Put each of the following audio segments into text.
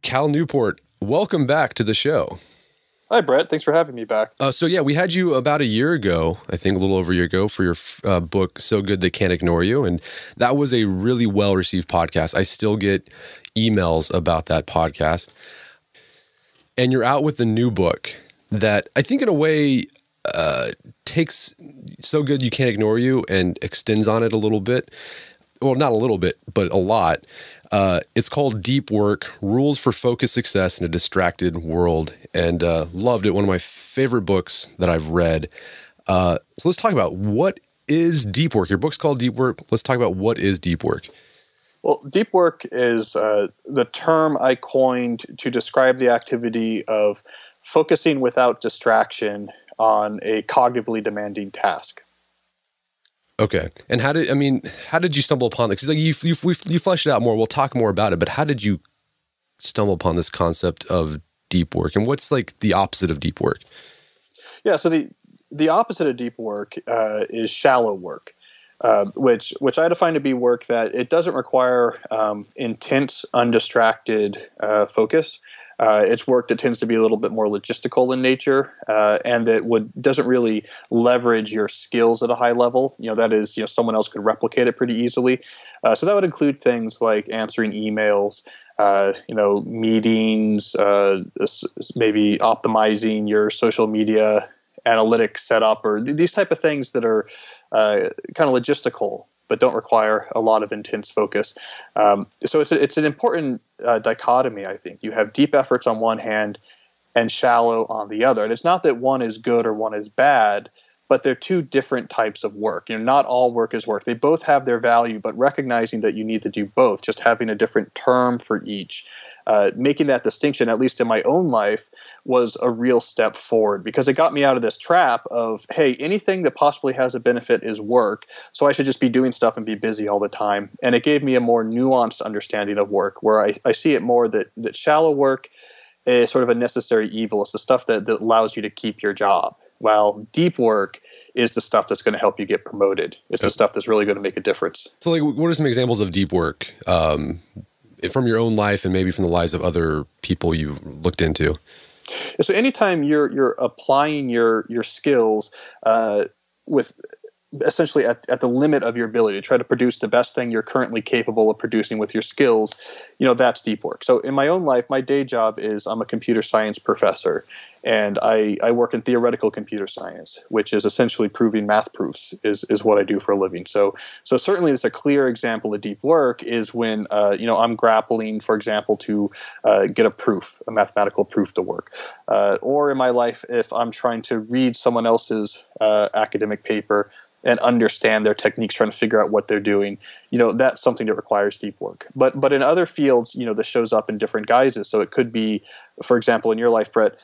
Cal Newport, welcome back to the show. Hi, Brett. Thanks for having me back. We had you about a year ago, I think a little over a year ago, for your book, So Good They Can't Ignore You. And that was a really well-received podcast. I still get emails about that podcast. And you're out with the new book that I think in a way takes So Good You Can't Ignore You and extends on it a little bit. Well, not a little bit, but a lot. It's called Deep Work, Rules for Focused Success in a Distracted World, and loved it. One of my favorite books that I've read. So let's talk about what is deep work. Your book's called Deep Work. Let's talk about what is deep work. Well, deep work is the term I coined to describe the activity of focusing without distraction on a cognitively demanding task. Okay. And how did you stumble upon this? Because you fleshed it out more. We'll talk more about it, but how did you stumble upon this concept of deep work? And what's like the opposite of deep work? Yeah, so the opposite of deep work is shallow work, which I define to be work that it doesn't require intense, undistracted focus. It's work that tends to be a little bit more logistical in nature, and that doesn't really leverage your skills at a high level. That is, someone else could replicate it pretty easily. So that would include things like answering emails, meetings, maybe optimizing your social media analytics setup, or these type of things that are kind of logistical, but don't require a lot of intense focus. So it's an important dichotomy, I think. You have deep efforts on one hand and shallow on the other. And it's not that one is good or one is bad, but they're two different types of work. Not all work is work. They both have their value, but recognizing that you need to do both, just having a different term for each. Making that distinction, at least in my own life, was a real step forward because it got me out of this trap of, hey, anything that possibly has a benefit is work, so I should just be doing stuff and be busy all the time. And it gave me a more nuanced understanding of work where I see it more that shallow work is sort of a necessary evil. It's the stuff that allows you to keep your job, while deep work is the stuff that's going to help you get promoted. It's the stuff that's really going to make a difference. So what are some examples of deep work from your own life and maybe from the lives of other people you've looked into? So anytime you're applying your skills with essentially at the limit of your ability to try to produce the best thing you're currently capable of producing with your skills, that's deep work. So in my own life, my day job is I'm a computer science professor, and I work in theoretical computer science, which is essentially proving math proofs is what I do for a living. So certainly it's a clear example of deep work is when I'm grappling, for example, to get a mathematical proof to work. Or in my life, if I'm trying to read someone else's academic paper and understand their techniques, trying to figure out what they're doing, that's something that requires deep work. But in other fields, this shows up in different guises. So it could be, for example, in your life, Brett,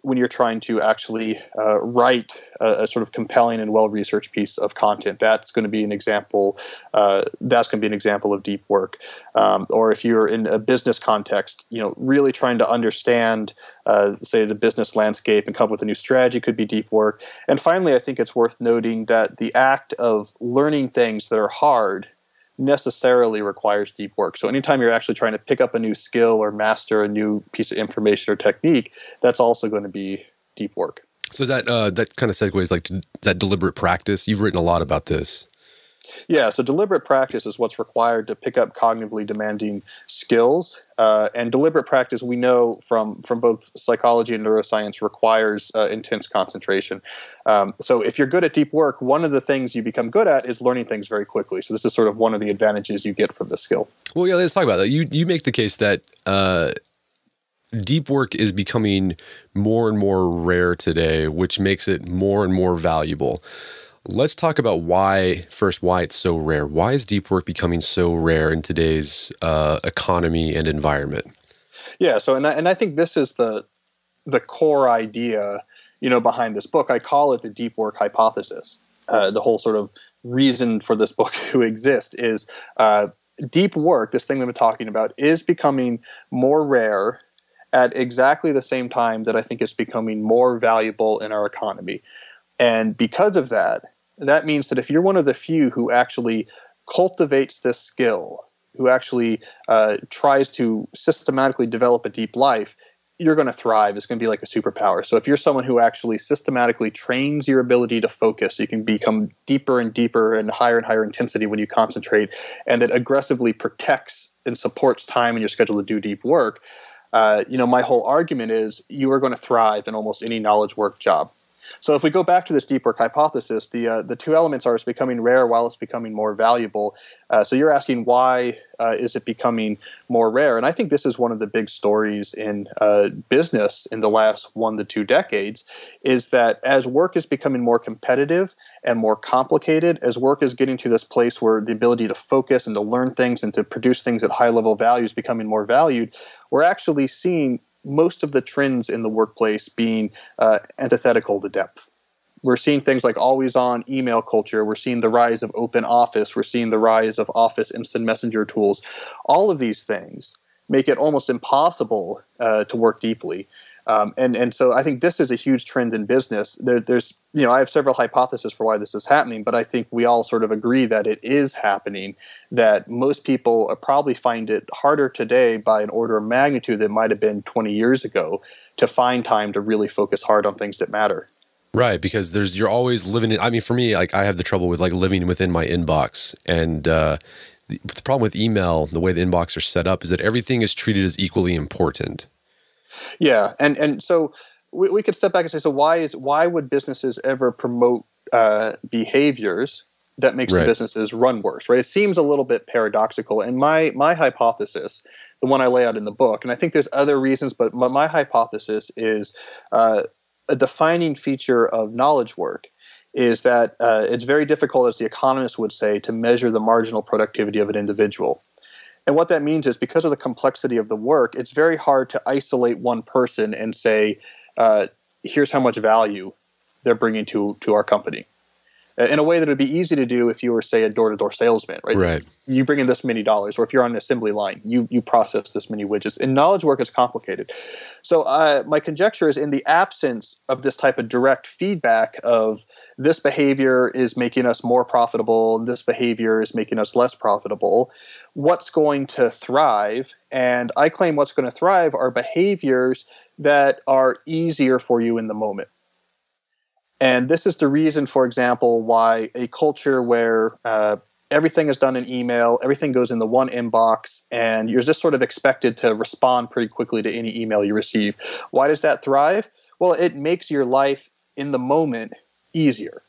when you're trying to actually write a sort of compelling and well-researched piece of content, that's going to be an example. That's going to be an example of deep work. Or if you're in a business context, really trying to understand, say, the business landscape and come up with a new strategy could be deep work. And finally, I think it's worth noting that the act of learning things that are hard necessarily requires deep work. So anytime you're actually trying to pick up a new skill or master a new piece of information or technique, that's also going to be deep work. So that kind of segues like to that deliberate practice. You've written a lot about this. Yeah, so deliberate practice is what's required to pick up cognitively demanding skills. And deliberate practice, we know from both psychology and neuroscience, requires intense concentration. So if you're good at deep work, one of the things you become good at is learning things very quickly. So this is sort of one of the advantages you get from the skill. Well, yeah, let's talk about that. You make the case that deep work is becoming more and more rare today, which makes it more and more valuable. Let's talk about why it's so rare. Why is deep work becoming so rare in today's economy and environment? Yeah, so and I think this is the core idea, behind this book. I call it the deep work hypothesis. The whole sort of reason for this book to exist is deep work, this thing that I'm talking about, is becoming more rare at exactly the same time that I think it's becoming more valuable in our economy. And because of that, that means that if you're one of the few who actually cultivates this skill, who actually tries to systematically develop a deep life, you're going to thrive. It's going to be like a superpower. So if you're someone who actually systematically trains your ability to focus, you can become deeper and deeper and higher intensity when you concentrate, and that aggressively protects and supports time in your schedule to do deep work. My whole argument is you are going to thrive in almost any knowledge work job. So if we go back to this deep work hypothesis, the two elements are it's becoming rare while it's becoming more valuable. So you're asking why is it becoming more rare? And I think this is one of the big stories in business in the last 1 to 2 decades, is that as work is becoming more competitive and more complicated, as work is getting to this place where the ability to focus and to learn things and to produce things at high level value is becoming more valued, we're actually seeing most of the trends in the workplace being antithetical to depth. We're seeing things like always-on email culture. We're seeing the rise of open office. We're seeing the rise of Office instant messenger tools. All of these things make it almost impossible to work deeply. And so I think this is a huge trend in business. There's I have several hypotheses for why this is happening, but I think we all sort of agree that it is happening, that most people probably find it harder today by an order of magnitude that might have been 20 years ago to find time to really focus hard on things that matter. Right, because you're always living in, I mean, for me, like I have the trouble with like living within my inbox. And the problem with email, the way the inbox are set up, is that everything is treated as equally important. Yeah, and so we could step back and say, so why would businesses ever promote behaviors that makes the businesses run worse, right? It seems a little bit paradoxical. And my hypothesis, the one I lay out in the book, and I think there's other reasons, but my hypothesis is a defining feature of knowledge work is that it's very difficult, as the economists would say, to measure the marginal productivity of an individual. And what that means is because of the complexity of the work, it's very hard to isolate one person and say, here's how much value they're bringing to our company. In a way that would be easy to do if you were, say, a door-to-door salesman, right? Right. You bring in this many dollars, or if you're on an assembly line, you process this many widgets. In knowledge work, it's complicated. So my conjecture is in the absence of this type of direct feedback of this behavior is making us more profitable, this behavior is making us less profitable, what's going to thrive? And I claim what's going to thrive are behaviors that are easier for you in the moment. And this is the reason, for example, why a culture where everything is done in email, everything goes in the one inbox, and you're just sort of expected to respond pretty quickly to any email you receive. Why does that thrive? Well, it makes your life in the moment easier.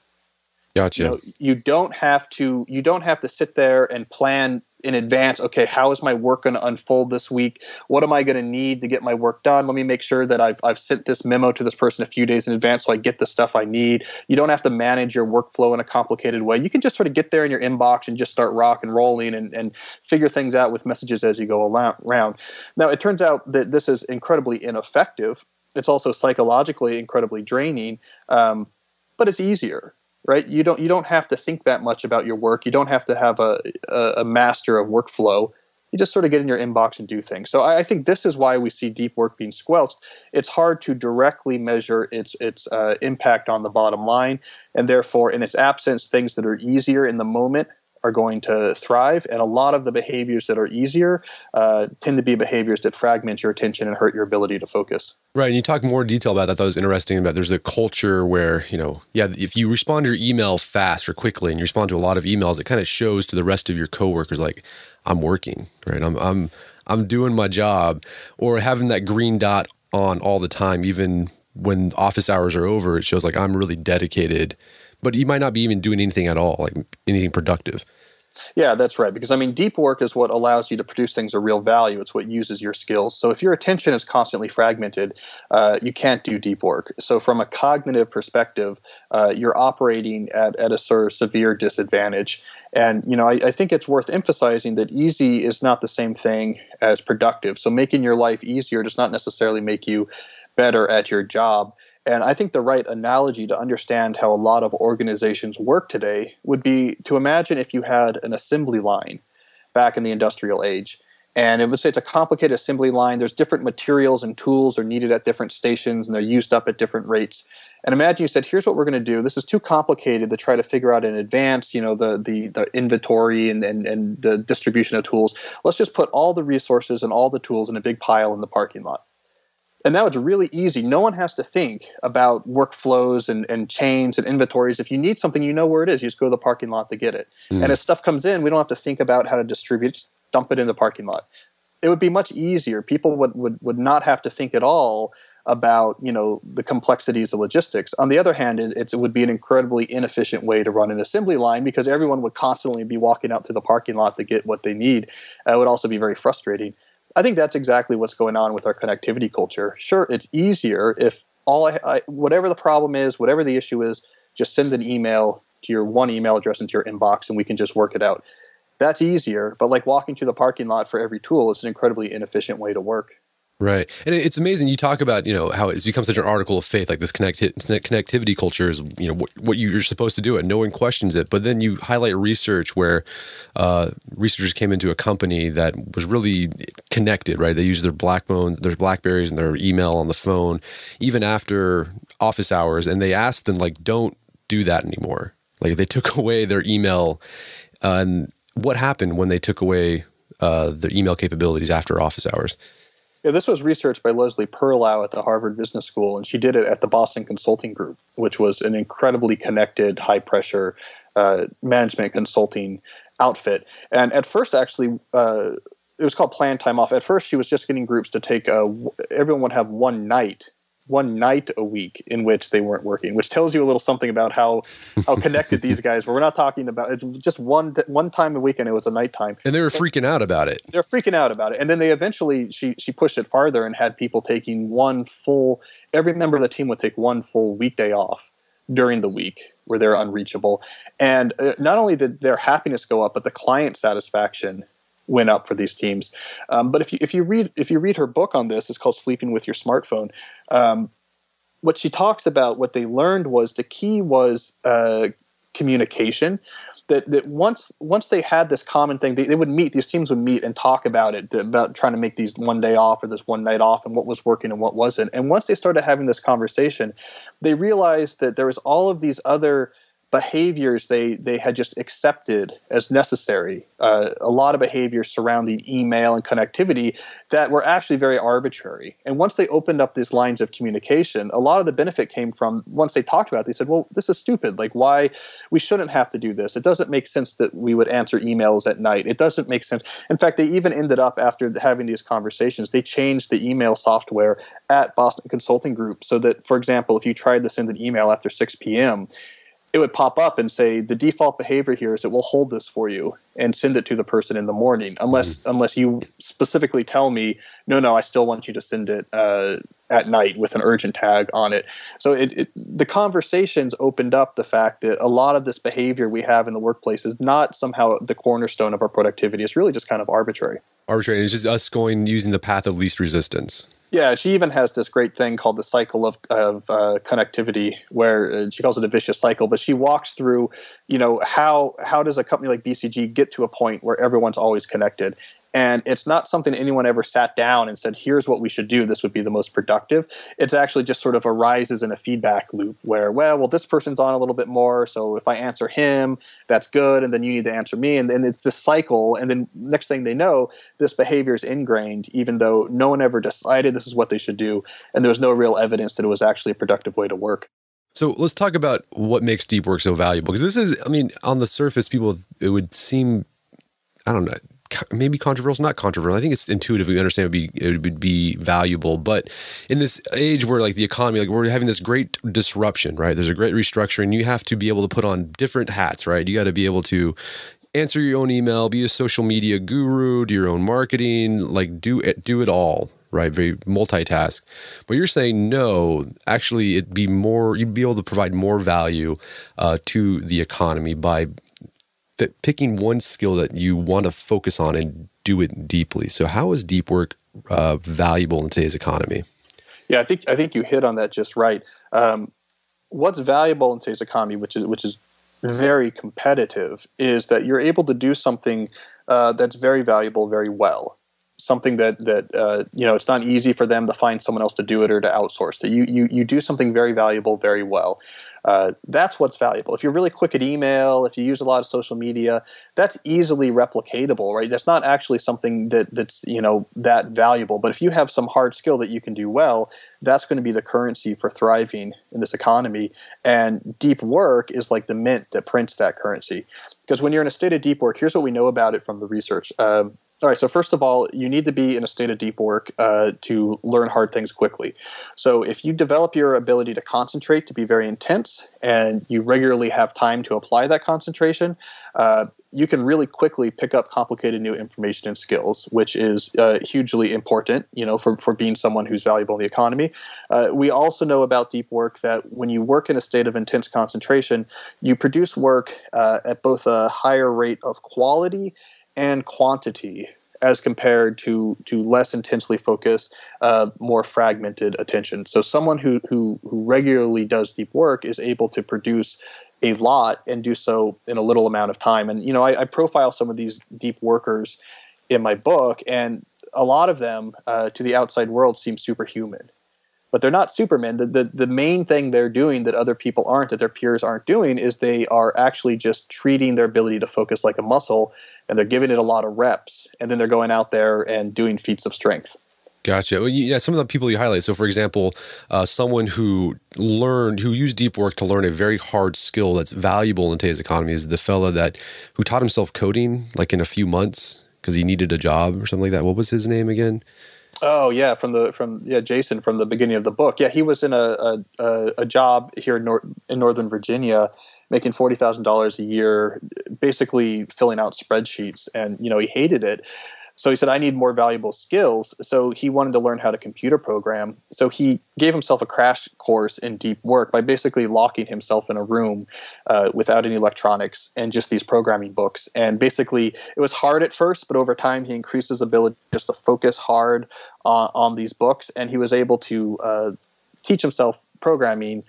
Gotcha. You don't have to sit there and plan in advance. Okay, how is my work going to unfold this week? What am I going to need to get my work done? Let me make sure that I've sent this memo to this person a few days in advance so I get the stuff I need. You don't have to manage your workflow in a complicated way. You can just sort of get there in your inbox and just start rock and rolling and figure things out with messages as you go around. Now, it turns out that this is incredibly ineffective. It's also psychologically incredibly draining, but it's easier. Right? You don't have to think that much about your work. You don't have to have a master of workflow. You just sort of get in your inbox and do things. So I think this is why we see deep work being squelched. It's hard to directly measure its impact on the bottom line, and therefore, in its absence, things that are easier in the moment are going to thrive. And a lot of the behaviors that are easier tend to be behaviors that fragment your attention and hurt your ability to focus. Right. And you talk more detail about that. That was interesting. About there's a culture where, if you respond to your email fast or quickly and you respond to a lot of emails, it kind of shows to the rest of your coworkers like, I'm working, right? I'm doing my job. Or having that green dot on all the time, even when office hours are over, it shows like I'm really dedicated. But you might not be even doing anything at all, like anything productive. Yeah, that's right. Because, deep work is what allows you to produce things of real value. It's what uses your skills. So if your attention is constantly fragmented, you can't do deep work. So from a cognitive perspective, you're operating at a sort of severe disadvantage. And, I think it's worth emphasizing that easy is not the same thing as productive. So making your life easier does not necessarily make you better at your job. And I think the right analogy to understand how a lot of organizations work today would be to imagine if you had an assembly line back in the industrial age. And it would say it's a complicated assembly line. There's different materials and tools are needed at different stations, and they're used up at different rates. And imagine you said, here's what we're going to do. This is too complicated to try to figure out in advance, the inventory and the distribution of tools. Let's just put all the resources and all the tools in a big pile in the parking lot. And now it's really easy. No one has to think about workflows and chains and inventories. If you need something, you know where it is. You just go to the parking lot to get it. And as stuff comes in, we don't have to think about how to distribute. Just dump it in the parking lot. It would be much easier. People would not have to think at all about the complexities of logistics. On the other hand, it would be an incredibly inefficient way to run an assembly line because everyone would constantly be walking out to the parking lot to get what they need. It would also be very frustrating. I think that's exactly what's going on with our connectivity culture. Sure, it's easier if whatever the problem is, whatever the issue is, just send an email to your one email address into your inbox and we can just work it out. That's easier, but like walking through the parking lot for every tool is an incredibly inefficient way to work. Right. And it's amazing. You talk about, how it's become such an article of faith, like this connectivity culture is, what you're supposed to do it. No one questions it. But then you highlight research where researchers came into a company that was really connected, right? They used their BlackBerries and their email on the phone, even after office hours. And they asked them, don't do that anymore. Like they took away their email. And what happened when they took away their email capabilities after office hours? Yeah, this was research by Leslie Perlow at the Harvard Business School, and she did it at the Boston Consulting Group, which was an incredibly connected, high-pressure management consulting outfit. And at first, actually, it was called planned time off. At first, she was just getting groups to take everyone would have one night a week in which they weren't working, which tells you a little something about how connected these guys were. We're not talking about it's just one time a week, and it was a nighttime. And they were freaking out about it. They're freaking out about it. And then they eventually she pushed it farther and had people taking every member of the team would take one full weekday off during the week where they're unreachable. And not only did their happiness go up, but the client satisfaction went up for these teams. But if you read her book on this, it's called Sleeping with Your Smartphone. What she talks about, what they learned was the key was communication. That once they had this common thing, they would meet. These teams would meet and talk about it, about trying to make these one day off or this one night off, and what was working and what wasn't. And once they started having this conversation, they realized that there was all of these other behaviors they had just accepted as necessary. A lot of behaviors surrounding email and connectivity that were actually very arbitrary. And once they opened up these lines of communication, a lot of the benefit came from, once they talked about it, they said, well, this is stupid. Like, why? We shouldn't have to do this. It doesn't make sense that we would answer emails at night. It doesn't make sense. In fact, they even ended up, after having these conversations, they changed the email software at Boston Consulting Group so that, for example, if you tried to send an email after 6 p.m., it would pop up and say, the default behavior here is it will hold this for you and send it to the person in the morning, unless you specifically tell me, no, I still want you to send it at night with an urgent tag on it. So the conversations opened up the fact that a lot of this behavior we have in the workplace is not somehow the cornerstone of our productivity. It's really just kind of arbitrary. Arbitrary. It's just us using the path of least resistance. Yeah, she even has this great thing called the cycle of connectivity, where she calls it a vicious cycle. But she walks through, how does a company like BCG get to a point where everyone's always connected? And it's not something anyone ever sat down and said, here's what we should do. This would be the most productive. It's actually just sort of arises in a feedback loop where, well, this person's on a little bit more. So if I answer him, that's good. And then you need to answer me. And then it's this cycle. And then next thing they know, this behavior is ingrained, even though no one ever decided this is what they should do. And there was no real evidence that it was actually a productive way to work. So let's talk about what makes deep work so valuable. Because this is, on the surface, it would seem, I don't know, maybe controversial, not controversial. I think it's intuitive. We understand it would be valuable. But in this age where the economy, we're having this great disruption, right? There's a great restructuring. You have to be able to put on different hats, right? You got to be able to answer your own email, be a social media guru, do your own marketing, do it all, right? Very multitask. But you're saying no, actually you'd be able to provide more value to the economy by picking one skill that you want to focus on and do it deeply. So how is deep work valuable in today's economy? Yeah, I think you hit on that just right. What's valuable in today's economy, which is very competitive, is that you're able to do something that's very valuable very well. something that it's not easy for them to find someone else to do it or to outsource it. You do something very valuable very well. That's what's valuable. If you're really quick at email, if you use a lot of social media, that's easily replicatable, right? That's not actually something that's that valuable. But if you have some hard skill that you can do well, that's going to be the currency for thriving in this economy. And deep work is like the mint that prints that currency. Because when you're in a state of deep work, here's what we know about it from the research. All right, so first of all, you need to be in a state of deep work to learn hard things quickly. So if you develop your ability to concentrate, to be very intense, and you regularly have time to apply that concentration, you can really quickly pick up complicated new information and skills, which is hugely important, for being someone who's valuable in the economy. We also know about deep work that when you work in a state of intense concentration, you produce work at both a higher rate of quality and quantity as compared to less intensely focused, more fragmented attention. So someone who regularly does deep work is able to produce a lot and do so in a little amount of time. And, I profile some of these deep workers in my book, and a lot of them to the outside world seem superhuman. But they're not supermen. The main thing they're doing that other people aren't, that their peers aren't doing, is they are actually just treating their ability to focus like a muscle, and they're giving it a lot of reps, and then they're going out there and doing feats of strength. Gotcha. Well, yeah, some of the people you highlight. So, for example, someone who used deep work to learn a very hard skill that's valuable in today's economy is the fella who taught himself coding like in a few months because he needed a job or something like that. What was his name again? Oh yeah, Jason from the beginning of the book. Yeah, he was in a job here in Northern Virginia, making $40,000 a year, basically filling out spreadsheets, and he hated it. So he said, I need more valuable skills. So he wanted to learn how to computer program. So he gave himself a crash course in deep work by basically locking himself in a room without any electronics and just these programming books. And basically, it was hard at first, but over time, he increased his ability just to focus hard on these books. And he was able to teach himself programming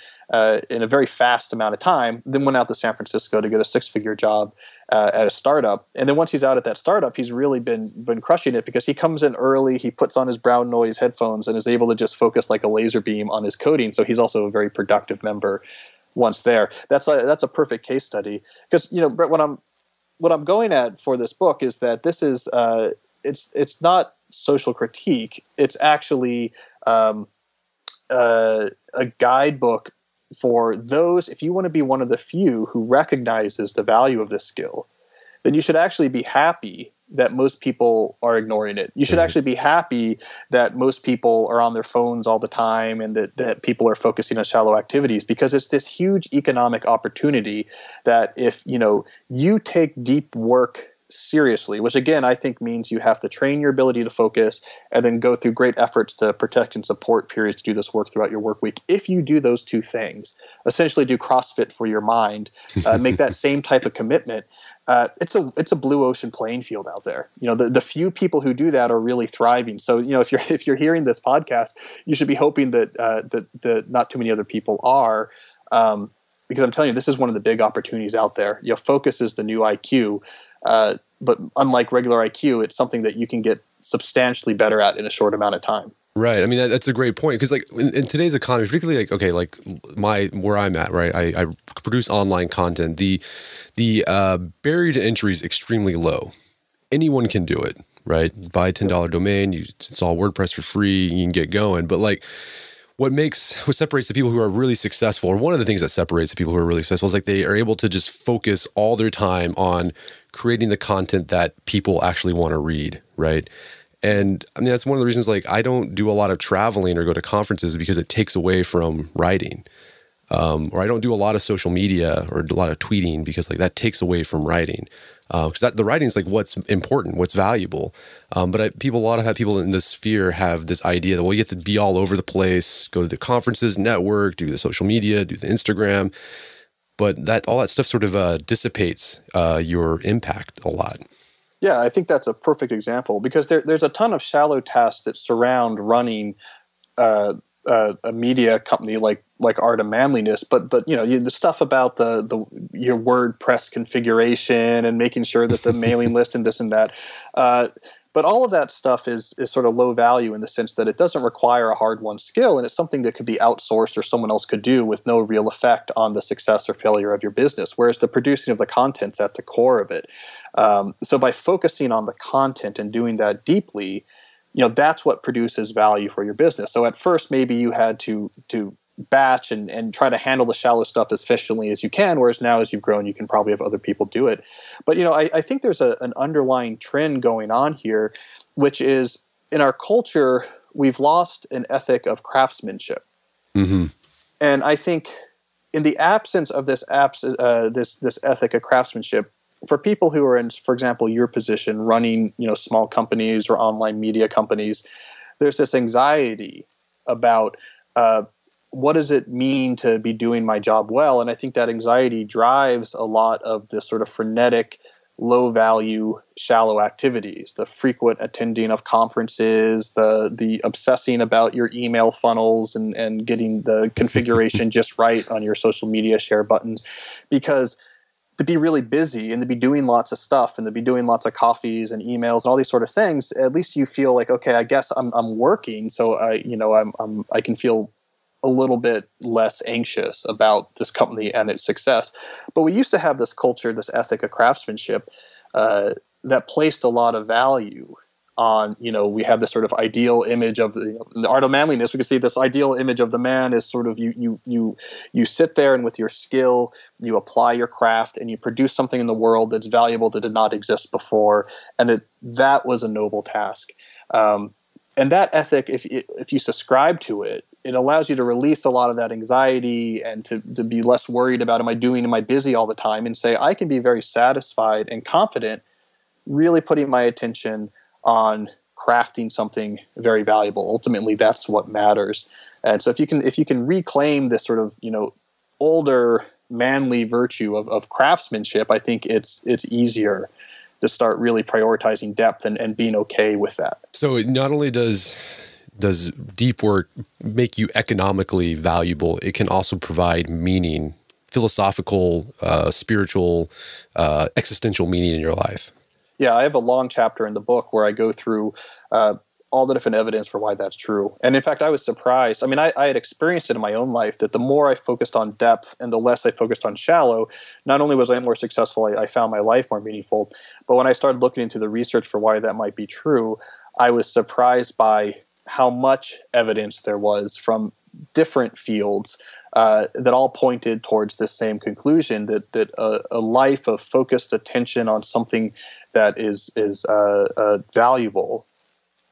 in a very fast amount of time, then went out to San Francisco to get a six-figure job at a startup. And then once he's out at that startup, he's really been crushing it because he comes in early, he puts on his brown noise headphones and is able to just focus like a laser beam on his coding. So he's also a very productive member once there. That's a perfect case study. Because, Brett, what I'm going at for this book is that this is it's not social critique. It's actually a guidebook for those, if you want to be one of the few who recognizes the value of this skill, then you should actually be happy that most people are ignoring it. You should actually be happy that most people are on their phones all the time and that people are focusing on shallow activities, because it's this huge economic opportunity that if you take deep work seriously, which again I think means you have to train your ability to focus and then go through great efforts to protect and support periods to do this work throughout your work week. If you do those two things, essentially do CrossFit for your mind, make that same type of commitment, it's a blue ocean playing field out there. The few people who do that are really thriving. So if you're hearing this podcast, you should be hoping that not too many other people are, because I'm telling you, this is one of the big opportunities out there. Focus is the new IQ. But unlike regular IQ, it's something that you can get substantially better at in a short amount of time. Right. I mean, that's a great point, because in today's economy, particularly where I'm at, right? I produce online content. The barrier to entry is extremely low. Anyone can do it, right? Buy a $10 domain, you install WordPress for free, you can get going. But what separates the people who are really successful, or one of the things that separates the people who are really successful, is they are able to just focus all their time on creating the content that people actually want to read, right? And I mean, that's one of the reasons I don't do a lot of traveling or go to conferences, because it takes away from writing. Or I don't do a lot of social media or a lot of tweeting, because that takes away from writing. Because the writing is what's important, what's valuable. But a lot of people in this sphere have this idea that, you have to be all over the place, go to the conferences, network, do the social media, do the Instagram. But all that stuff sort of dissipates your impact a lot. Yeah, I think that's a perfect example, because there's a ton of shallow tasks that surround running a media company like Art of Manliness, but the stuff about your WordPress configuration and making sure that the mailing list and this and that. But all of that stuff is sort of low value in the sense that it doesn't require a hard-won skill, and it's something that could be outsourced or someone else could do with no real effect on the success or failure of your business, whereas the producing of the content's at the core of it. So by focusing on the content and doing that deeply, that's what produces value for your business. So at first, maybe you had to batch and try to handle the shallow stuff as efficiently as you can, whereas now as you've grown, you can probably have other people do it. But I think there's an underlying trend going on here, which is in our culture, we've lost an ethic of craftsmanship. Mm-hmm. And I think in the absence of this ethic of craftsmanship, for people who are in, for example, your position, running small companies or online media companies, there's this anxiety about what does it mean to be doing my job well? And I think that anxiety drives a lot of this sort of frenetic, low-value, shallow activities, the frequent attending of conferences, the obsessing about your email funnels and getting the configuration just right on your social media share buttons. Because to be really busy and to be doing lots of stuff and to be doing lots of coffees and emails and all these sort of things, at least you feel like, okay, I guess I'm working, so I can feel a little bit less anxious about this company and its success. But we used to have this culture, this ethic of craftsmanship that placed a lot of value on, we have this sort of ideal image of the art of manliness. We can see this ideal image of the man is sort of you sit there and with your skill, you apply your craft and you produce something in the world that's valuable that did not exist before. And that was a noble task. And that ethic, if you subscribe to it, it allows you to release a lot of that anxiety and to be less worried about, am I busy all the time? And say, I can be very satisfied and confident really putting my attention on crafting something very valuable. Ultimately, that's what matters. And so if you can reclaim this sort of, older manly virtue of craftsmanship, I think it's easier to start really prioritizing depth and being okay with that. So not only does deep work make you economically valuable, it can also provide meaning, philosophical, spiritual, existential meaning in your life. Yeah, I have a long chapter in the book where I go through all the different evidence for why that's true. And in fact, I was surprised. I mean, I had experienced it in my own life that the more I focused on depth and the less I focused on shallow, not only was I more successful, I found my life more meaningful. But when I started looking into the research for why that might be true, I was surprised by how much evidence there was from different fields that all pointed towards this same conclusion, that a life of focused attention on something that is valuable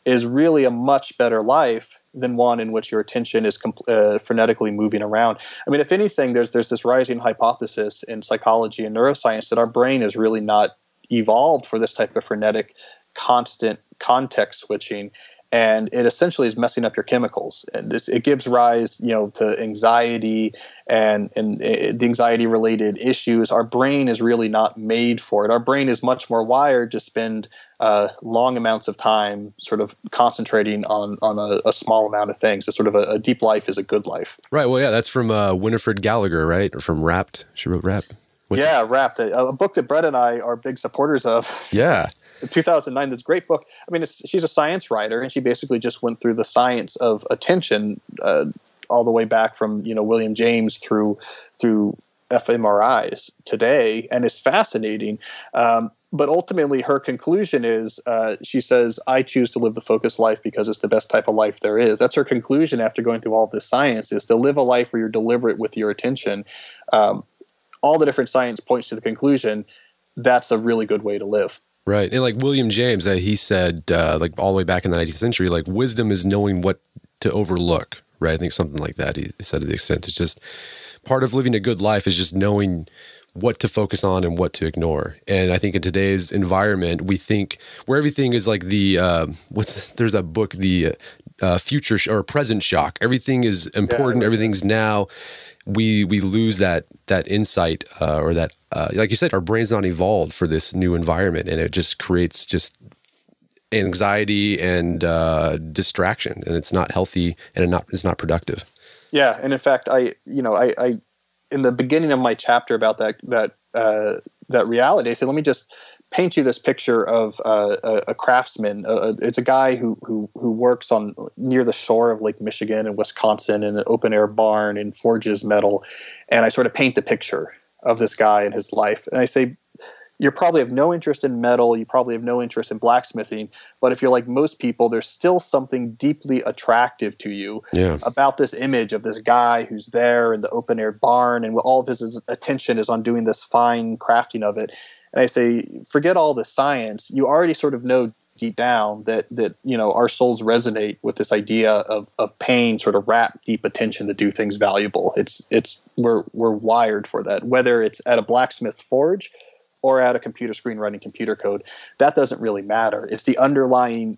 is really a much better life than one in which your attention is frenetically moving around. I mean, if anything, there's this rising hypothesis in psychology and neuroscience that our brain is really not evolved for this type of frenetic, constant context switching. And it essentially is messing up your chemicals, and it gives rise, to anxiety and the anxiety-related issues. Our brain is really not made for it. Our brain is much more wired to spend long amounts of time sort of concentrating on a small amount of things. It's sort of a deep life is a good life. Right. Well, yeah, that's from Winifred Gallagher, right? Or from Wrapped. She wrote Wrapped. Wrapped, a book that Brett and I are big supporters of. Yeah. In 2009, this great book. I mean, she's a science writer, and she basically just went through the science of attention all the way back from William James through fMRIs today, and it's fascinating. But ultimately, her conclusion is, she says, I choose to live the focused life because it's the best type of life there is. That's her conclusion after going through all of this science, is to live a life where you're deliberate with your attention. All the different science points to the conclusion, that's a really good way to live. Right. And like William James, he said, like all the way back in the 19th century, like wisdom is knowing what to overlook, right? I think something like that. He said to the extent it's just part of living a good life is just knowing what to focus on and what to ignore. And I think in today's environment, we think where everything is like there's that book, the future or present shock. Everything is important. Everything's now. We lose that insight or that, like you said, our brain's not evolved for this new environment, and it just creates just anxiety and distraction, and it's not healthy, and it's not productive. Yeah, and in fact, I in the beginning of my chapter about that reality, I said, let me just paint you this picture of a craftsman. It's a guy who works on near the shore of Lake Michigan in Wisconsin in an open air barn and forges metal. And I sort of paint the picture of this guy and his life. And I say, you probably have no interest in metal. You probably have no interest in blacksmithing. But if you're like most people, there's still something deeply attractive to you about this image of this guy who's there in the open air barn, and all of his attention is on doing this fine crafting of it. And I say, forget all the science. You already sort of know deep down that our souls resonate with this idea of paying sort of rapt deep attention to do things valuable. We're wired for that, whether it's at a blacksmith's forge or at a computer screen running computer code. That doesn't really matter. It's the underlying,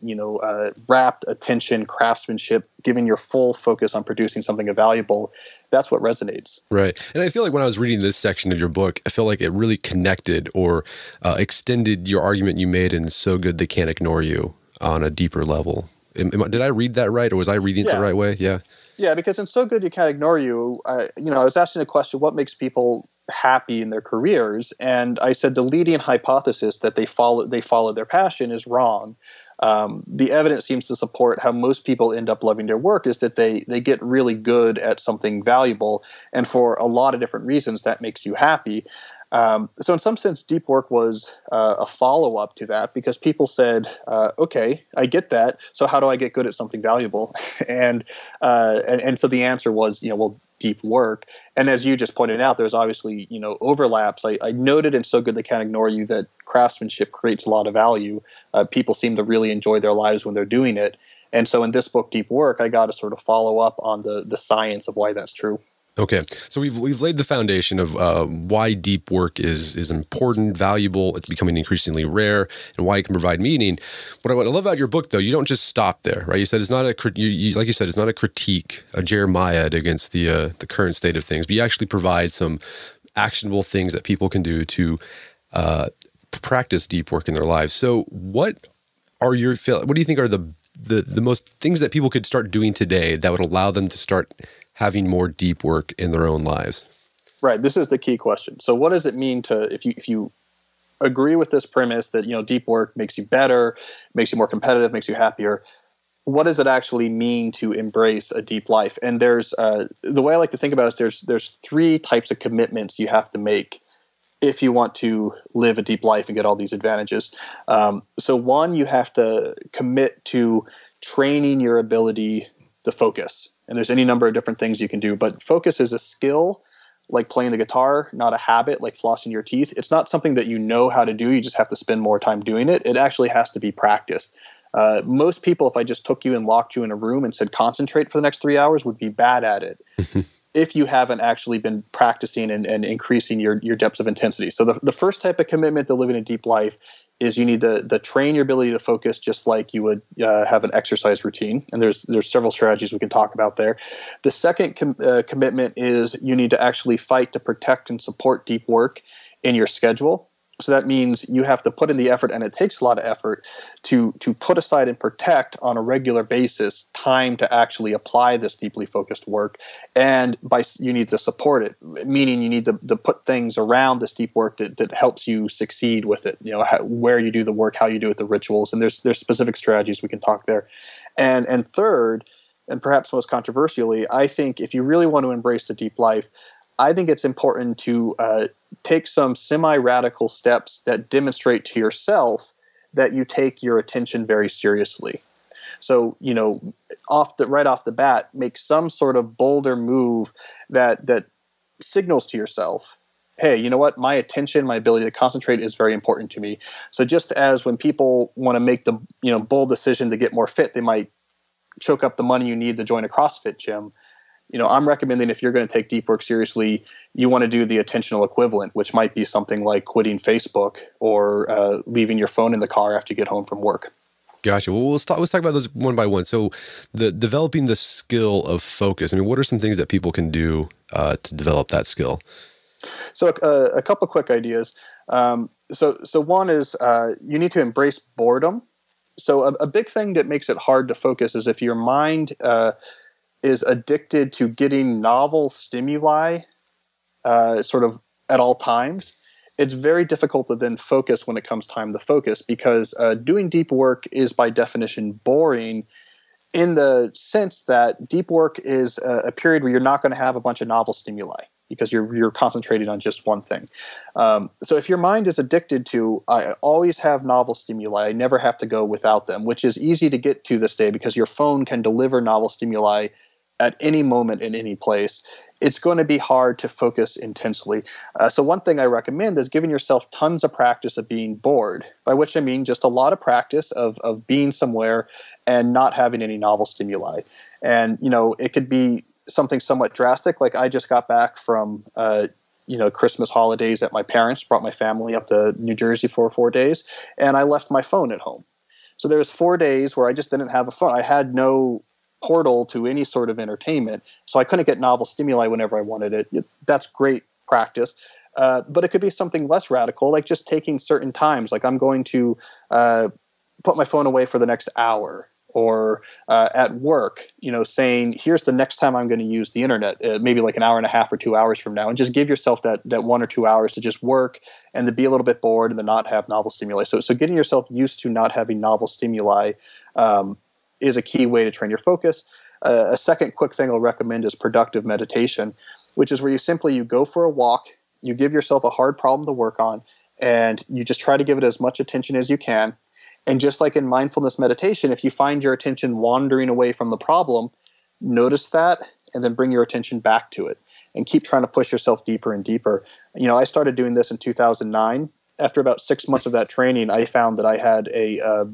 rapt attention, craftsmanship, giving your full focus on producing something valuable. That's what resonates. Right. And I feel like when I was reading this section of your book, I feel like it really connected or extended your argument you made in So Good They Can't Ignore You on a deeper level. Did I read that right, or was I reading it the right way? Yeah. Yeah, because in So Good You Can't Ignore You, I was asking a question, what makes people happy in their careers? And I said the leading hypothesis that they follow their passion is wrong. The evidence seems to support how most people end up loving their work is that they get really good at something valuable, and for a lot of different reasons that makes you happy. So in some sense, deep work was a follow-up to that, because people said, okay, I get that. So how do I get good at something valuable? and so the answer was, deep work. And as you just pointed out, there's obviously, overlaps. I noted in So Good They Can't Ignore You that craftsmanship creates a lot of value. People seem to really enjoy their lives when they're doing it. And so in this book, Deep Work, I got to sort of follow up on the science of why that's true. Okay, so we've laid the foundation of why deep work is important, valuable, it's becoming increasingly rare, and why it can provide meaning. What I love about your book, though, you don't just stop there, right? You said it's not like you said, it's not a critique, a Jeremiah against the current state of things, but you actually provide some actionable things that people can do to practice deep work in their lives. So, what do you think are the most things that people could start doing today that would allow them to start having more deep work in their own lives? Right. This is the key question. So what does it mean if you agree with this premise that, deep work makes you better, makes you more competitive, makes you happier? What does it actually mean to embrace a deep life? And there's the way I like to think about it is there's three types of commitments you have to make if you want to live a deep life and get all these advantages. So one, you have to commit to training your ability to focus. And there's any number of different things you can do, but focus is a skill like playing the guitar, not a habit like flossing your teeth. It's not something that you know how to do. You just have to spend more time doing it. It actually has to be practiced. Most people, if I just took you and locked you in a room and said concentrate for the next 3 hours, would be bad at it if you haven't actually been practicing and increasing your depths of intensity. So the first type of commitment to living a deep life is you need to train your ability to focus just like you would have an exercise routine. And there's several strategies we can talk about there. The second commitment is you need to actually fight to protect and support deep work in your schedule. So that means you have to put in the effort, and it takes a lot of effort to put aside and protect on a regular basis time to actually apply this deeply focused work. And you need to support it, meaning you need to put things around this deep work that helps you succeed with it. Where you do the work, how you do it, the rituals, and there's specific strategies we can talk there. And third, and perhaps most controversially, I think if you really want to embrace the deep life, I think it's important to take some semi-radical steps that demonstrate to yourself that you take your attention very seriously. So, right off the bat, make some sort of bolder move that signals to yourself, hey, you know what? My attention, my ability to concentrate is very important to me. So just as when people want to make the bold decision to get more fit, they might choke up the money you need to join a CrossFit gym. I'm recommending if you're going to take deep work seriously, you want to do the attentional equivalent, which might be something like quitting Facebook or leaving your phone in the car after you get home from work. Gotcha. Well, let's talk about those one by one. So developing the skill of focus. I mean, what are some things that people can do to develop that skill? So a couple of quick ideas. So one is you need to embrace boredom. So a big thing that makes it hard to focus is if your mind is addicted to getting novel stimuli sort of at all times, it's very difficult to then focus when it comes time to focus, because doing deep work is by definition boring, in the sense that deep work is a period where you're not going to have a bunch of novel stimuli because you're concentrating on just one thing. So if your mind is addicted to, I always have novel stimuli, I never have to go without them, which is easy to get to this day because your phone can deliver novel stimuli at any moment in any place, it's going to be hard to focus intensely. So one thing I recommend is giving yourself tons of practice of being bored, by which I mean just a lot of practice of being somewhere and not having any novel stimuli. And, you know, it could be something somewhat drastic. Like I just got back from, Christmas holidays at my parents', brought my family up to New Jersey for 4 days, and I left my phone at home. So there was 4 days where I just didn't have a phone. I had no portal to any sort of entertainment, so I couldn't get novel stimuli whenever I wanted it. That's great practice, but it could be something less radical, like just taking certain times, like I'm going to put my phone away for the next hour, or at work, saying here's the next time I'm going to use the internet, maybe like an hour and a half or 2 hours from now, and just give yourself that 1 or 2 hours to just work and to be a little bit bored and to not have novel stimuli. So getting yourself used to not having novel stimuli is a key way to train your focus. A second quick thing I'll recommend is productive meditation, which is where you go for a walk, you give yourself a hard problem to work on, and you just try to give it as much attention as you can. And just like in mindfulness meditation, if you find your attention wandering away from the problem, notice that and then bring your attention back to it and keep trying to push yourself deeper and deeper. I started doing this in 2009. After about 6 months of that training, I found that I had a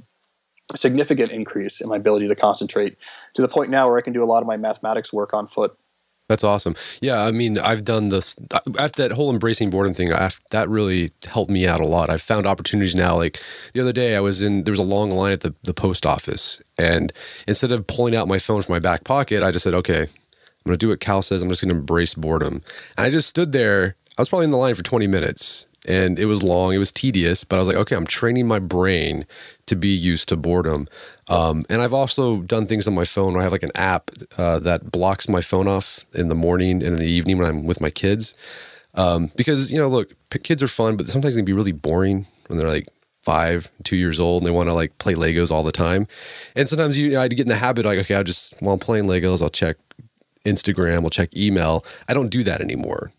significant increase in my ability to concentrate, to the point now where I can do a lot of my mathematics work on foot. That's awesome. Yeah, I mean, I've done this, after that whole embracing boredom thing, that really helped me out a lot. I've found opportunities now. Like the other day there was a long line at the post office, and instead of pulling out my phone from my back pocket, I just said, okay, I'm going to do what Cal says. I'm just going to embrace boredom. And I just stood there. I was probably in the line for 20 minutes. And it was long, it was tedious, but I was like, okay, I'm training my brain to be used to boredom. And I've also done things on my phone where I have like an app that blocks my phone off in the morning and in the evening when I'm with my kids. Because, look, kids are fun, but sometimes they can be really boring when they're like 5, 2 years old and they want to like play Legos all the time. And sometimes I'd get in the habit, like, okay, while I'm playing Legos, I'll check Instagram, I'll check email. I don't do that anymore.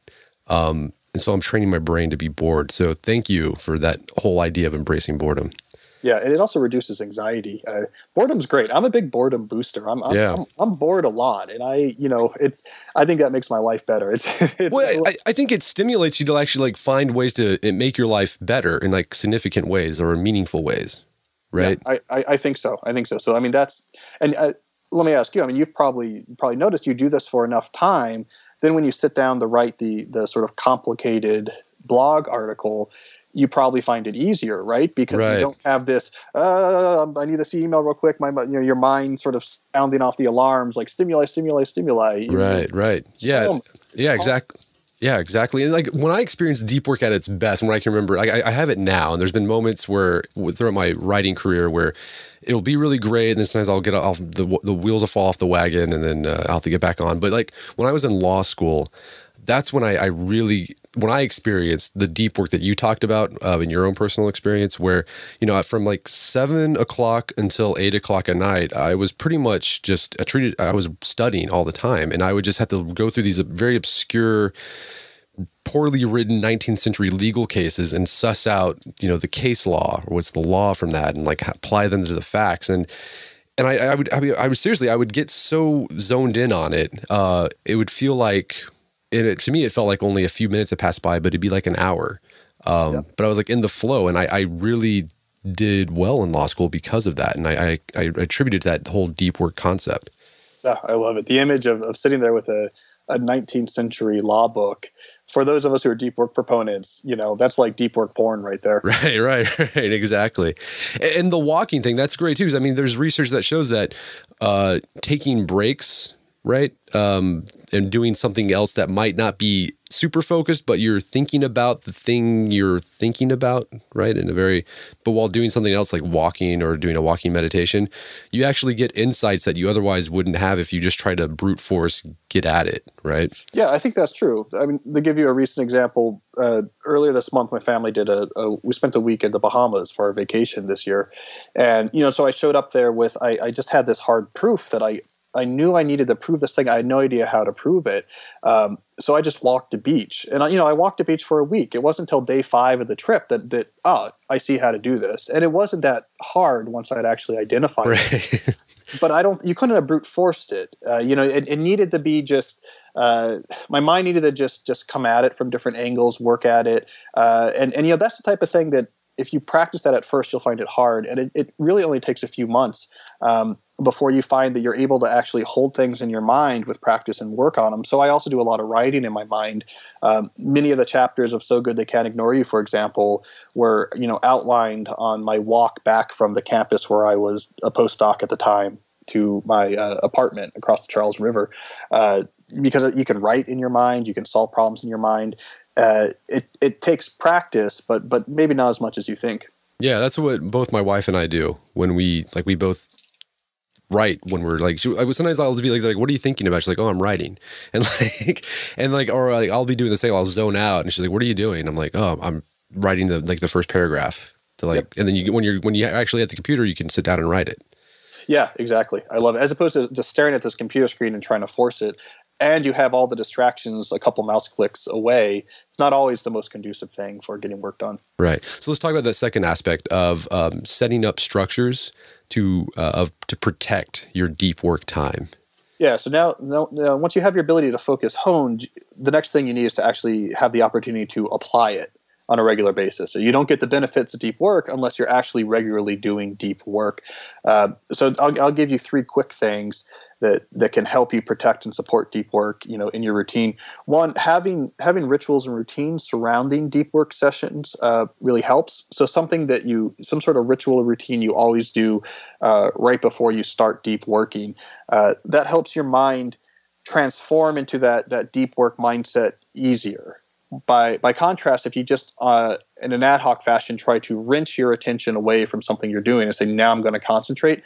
And so I'm training my brain to be bored. So thank you for that whole idea of embracing boredom. Yeah, and it also reduces anxiety. Boredom's great. I'm a big boredom booster. I'm bored a lot, and I think that makes my life better. I think it stimulates you to actually like find ways to make your life better in like significant ways or meaningful ways, right? Yeah, I think so. So I mean let me ask you. I mean, you've probably noticed you do this for enough time. Then when you sit down to write the sort of complicated blog article, you probably find it easier, right? Because you don't have this, I need this email real quick. Your mind sort of sounding off the alarms like stimuli. Right. Yeah, exactly. Yeah, exactly. And like when I experience deep work at its best, when I can remember, I have it now, and there's been moments where throughout my writing career where it'll be really great, and then sometimes I'll get off the wheels will fall off the wagon, and then I'll have to get back on. But like when I was in law school, that's when when I experienced the deep work that you talked about in your own personal experience, where, from like 7 o'clock until 8 o'clock at night, I was pretty much just I was studying all the time. And I would just have to go through these very obscure, poorly written 19th century legal cases and suss out, the case law or what's the law from that, and like apply them to the facts. And I would get so zoned in on it. It would feel like, to me, it felt like only a few minutes had passed by, but it'd be like an hour. But I was like in the flow, and I really did well in law school because of that. And I attributed that whole deep work concept. Yeah, I love it. The image of sitting there with a 19th century law book. For those of us who are deep work proponents, that's like deep work porn right there. Right, exactly. And the walking thing, that's great too. I mean, there's research that shows that taking breaks, right, and doing something else that might not be super focused, but you're thinking about the thing you're thinking about, right? But while doing something else like walking or doing a walking meditation, you actually get insights that you otherwise wouldn't have if you just try to brute force get at it, right? Yeah, I think that's true. I mean, to give you a recent example, earlier this month, my family did we spent a week in the Bahamas for our vacation this year. And, so I showed up there I just had this hard proof that I knew I needed to prove this thing. I had no idea how to prove it. So I just walked the beach, and I walked the beach for a week. It wasn't until day 5 of the trip that I see how to do this, and it wasn't that hard once I'd actually identified it. But you couldn't have brute forced it. It needed to be just. My mind needed to just come at it from different angles, work at it, and that's the type of thing that if you practice that at first, you'll find it hard, and it really only takes a few months. Before you find that you're able to actually hold things in your mind with practice and work on them. So I also do a lot of writing in my mind. Many of the chapters of So Good They Can't Ignore You, for example, were outlined on my walk back from the campus where I was a postdoc at the time to my apartment across the Charles River. Because you can write in your mind, you can solve problems in your mind. It takes practice, but maybe not as much as you think. Yeah, that's what both my wife and I do when we both write when we're like, sometimes I'll be like, what are you thinking about? She's like, oh, I'm writing. Or I'll be doing the same. I'll zone out. And she's like, what are you doing? I'm like, oh, I'm writing the first paragraph Yep. And then when you're actually at the computer, you can sit down and write it. Yeah, exactly. I love it. As opposed to just staring at this computer screen and trying to force it. And you have all the distractions a couple mouse clicks away. It's not always the most conducive thing for getting work done. Right. So let's talk about that second aspect of setting up structures to protect your deep work time. Yeah. So now, once you have your ability to focus honed, the next thing you need is to actually have the opportunity to apply it on a regular basis. So you don't get the benefits of deep work unless you're actually regularly doing deep work. So I'll give you 3 quick things that can help you protect and support deep work, in your routine. One, having rituals and routines surrounding deep work sessions really helps. So some sort of ritual or routine you always do right before you start deep working. That helps your mind transform into that deep work mindset easier. By contrast, if you just in an ad hoc fashion try to wrench your attention away from something you're doing and say, now I'm going to concentrate,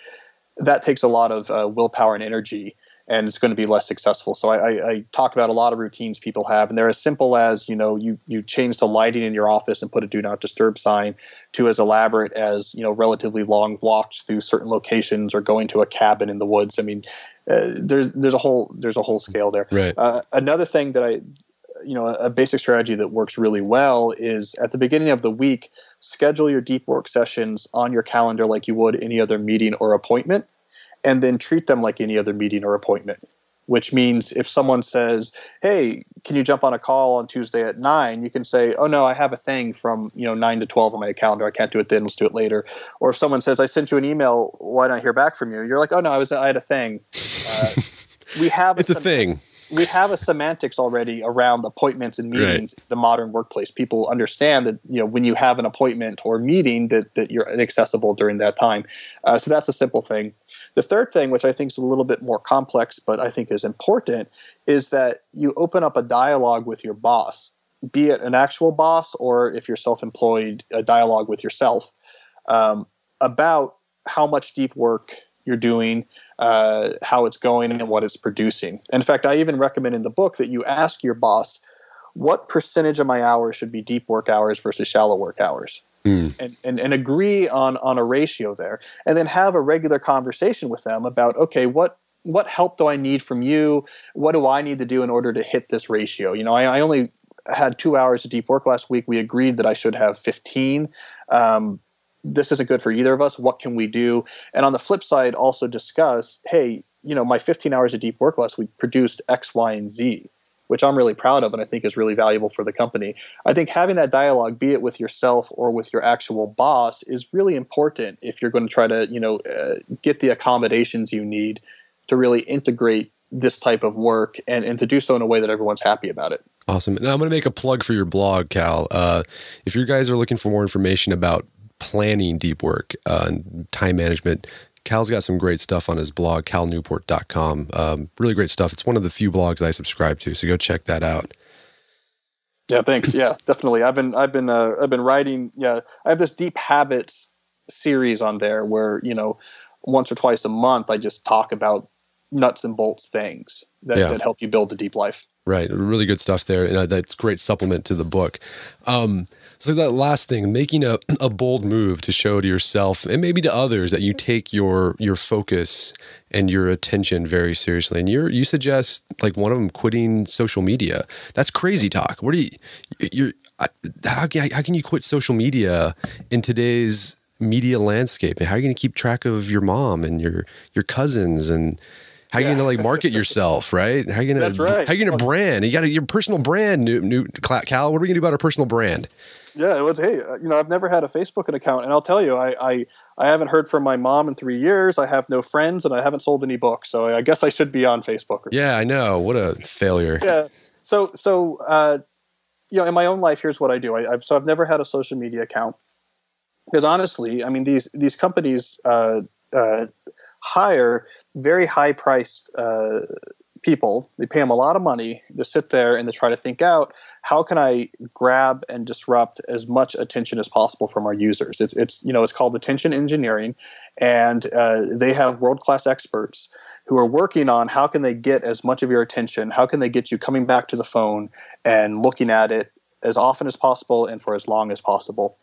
that takes a lot of willpower and energy, and it's going to be less successful. So I talk about a lot of routines people have, and they're as simple as, you change the lighting in your office and put a do not disturb sign, to as elaborate as, relatively long walks through certain locations or going to a cabin in the woods. I mean, there's a whole scale there. Right. Another thing that a basic strategy that works really well is at the beginning of the week, schedule your deep work sessions on your calendar like you would any other meeting or appointment, and then treat them like any other meeting or appointment. Which means if someone says, hey, can you jump on a call on Tuesday at 9? You can say, oh no, I have a thing from 9 to 12 on my calendar. I can't do it then. Let's do it later. Or if someone says, I sent you an email, why don't I hear back from you? You're like, oh no, I had a thing. It's a thing. We have a semantics already around appointments and meetings in the modern workplace. People understand that when you have an appointment or meeting that you're inaccessible during that time. So that's a simple thing. The third thing, which I think is a little bit more complex, but I think is important, is that you open up a dialogue with your boss, be it an actual boss or if you're self-employed, a dialogue with yourself about how much deep work you're doing, how it's going, and what it's producing. In fact, I even recommend in the book that you ask your boss, what percentage of my hours should be deep work hours versus shallow work hours? And agree on a ratio there. And then have a regular conversation with them about, okay, what help do I need from you? What do I need to do in order to hit this ratio? I only had 2 hours of deep work last week. We agreed that I should have 15. This isn't good for either of us. What can we do? And on the flip side, also discuss, hey, my 15 hours of deep work last week produced X, Y, and Z, which I'm really proud of and I think is really valuable for the company. I think having that dialogue, be it with yourself or with your actual boss, is really important if you're going to try to, get the accommodations you need to really integrate this type of work and to do so in a way that everyone's happy about it. Awesome. Now I'm going to make a plug for your blog, Cal. If you guys are looking for more information about planning deep work and time management, Cal's got some great stuff on his blog, calnewport.com. Really great stuff. It's one of the few blogs I subscribe to, so go check that out. Yeah, thanks. Yeah, definitely. I've been writing. Yeah, I have this deep habits series on there where, once or twice a month I just talk about nuts and bolts things Yeah. that help you build a deep life. Right. Really good stuff there. And that's great supplement to the book. So that last thing, making a bold move to show to yourself and maybe to others that you take your focus and your attention very seriously. And you suggest, like, one of them, quitting social media. That's crazy talk. What do how can you quit social media in today's media landscape? And how are you going to keep track of your mom and your cousins, and how are you going to, like, market yourself, right? How are you going to? That's right. How are you going to brand? You got your personal brand. Cal, what are we going to do about our personal brand? Yeah, it was. Hey, I've never had a Facebook account, and I'll tell you, I haven't heard from my mom in 3 years. I have no friends, and I haven't sold any books. So I guess I should be on Facebook. Yeah, I know. What a failure. Yeah. So in my own life, here's what I do. I've never had a social media account because, honestly, I mean, these companies hire very high priced people. They pay them a lot of money to sit there and to try to think out, how can I grab and disrupt as much attention as possible from our users? It's called attention engineering, and they have world-class experts who are working on how can they get as much of your attention, how can they get you coming back to the phone and looking at it as often as possible and for as long as possible.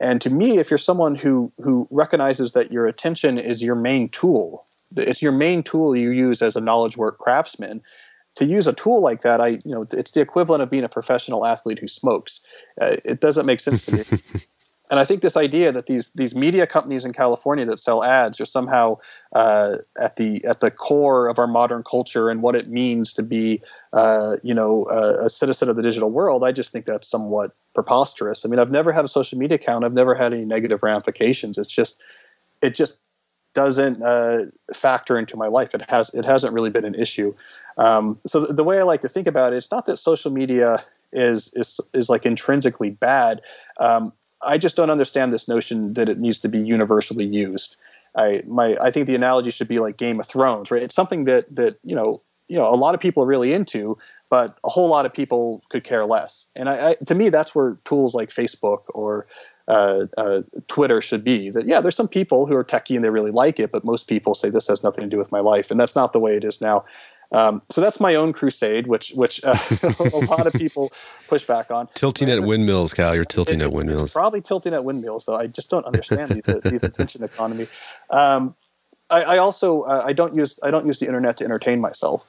And to me, if you're someone who recognizes that your attention is your main tool, it's your main tool you use as a knowledge work craftsman, to use a tool like that, it's the equivalent of being a professional athlete who smokes. It doesn't make sense to me. And I think this idea that these media companies in California that sell ads are somehow at the core of our modern culture and what it means to be a citizen of the digital world, I just think that's somewhat preposterous. I mean, I've never had a social media account. I've never had any negative ramifications. It just doesn't factor into my life. It hasn't really been an issue. So the way I like to think about it, it's not that social media is like intrinsically bad. I just don't understand this notion that it needs to be universally used. I think the analogy should be like Game of Thrones, right? It's something that a lot of people are really into, but a whole lot of people could care less. And to me, that's where tools like Facebook or Twitter should be. That, yeah, there's some people who are techie and they really like it, but most people say this has nothing to do with my life, and that's not the way it is now. So that's my own crusade, which a lot of people push back on. Tilting at windmills, Cal. You're tilting at windmills. It's probably tilting at windmills, though. I just don't understand these attention economy. I also don't use the internet to entertain myself.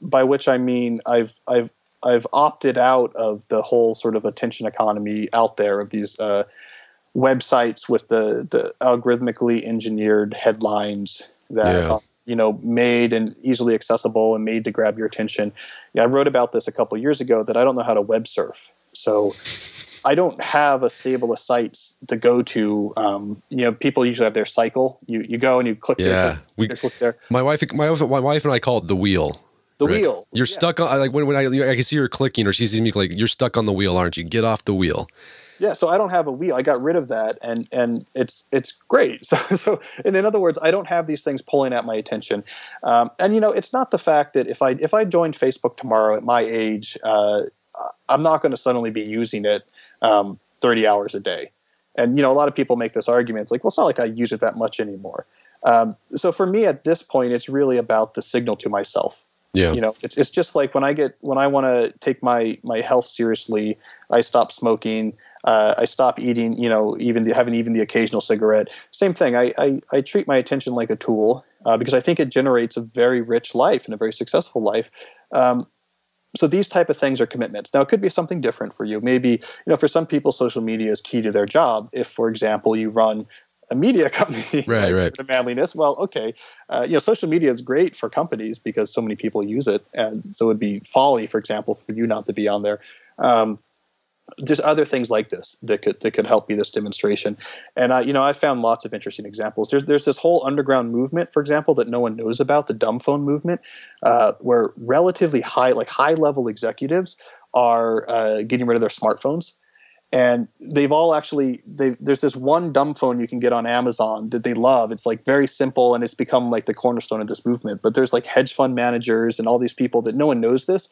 By which I mean I've opted out of the whole sort of attention economy out there of these websites with the algorithmically engineered headlines that made and easily accessible and made to grab your attention. I wrote about this a couple of years ago that I don't know how to web surf, so I don't have a stable of sites to go to. People usually have their cycle. You go and you click there. Click there. My wife and I call it the wheel. The wheel. You're stuck on, like, when I can see her clicking, or she sees me like, you're stuck on the wheel, aren't you? Get off the wheel. Yeah, so I don't have a wheel. I got rid of that, and it's great. So in other words, I don't have these things pulling at my attention. And it's not the fact that if I joined Facebook tomorrow at my age, I'm not going to suddenly be using it 30 hours a day. And a lot of people make this argument. It's like, well, it's not like I use it that much anymore. So for me at this point, it's really about the signal to myself. Yeah. It's just like when I want to take my health seriously, I stop smoking. I stop eating, even having the occasional cigarette. Same thing. I treat my attention like a tool because I think it generates a very rich life and a very successful life. So these type of things are commitments. Now, it could be something different for you. Maybe, for some people, social media is key to their job. If, for example, you run a media company, right. The Manliness. Well, okay, social media is great for companies because so many people use it, and so it would be folly, for example, for you not to be on there. There's other things like this that could help be this demonstration, and I found lots of interesting examples. There's this whole underground movement, for example, that no one knows about, the dumb phone movement, where relatively high level executives are getting rid of their smartphones. And they've all there's this one dumb phone you can get on Amazon that they love. It's like very simple, and it's become like the cornerstone of this movement. But there's like hedge fund managers and all these people that no one knows this.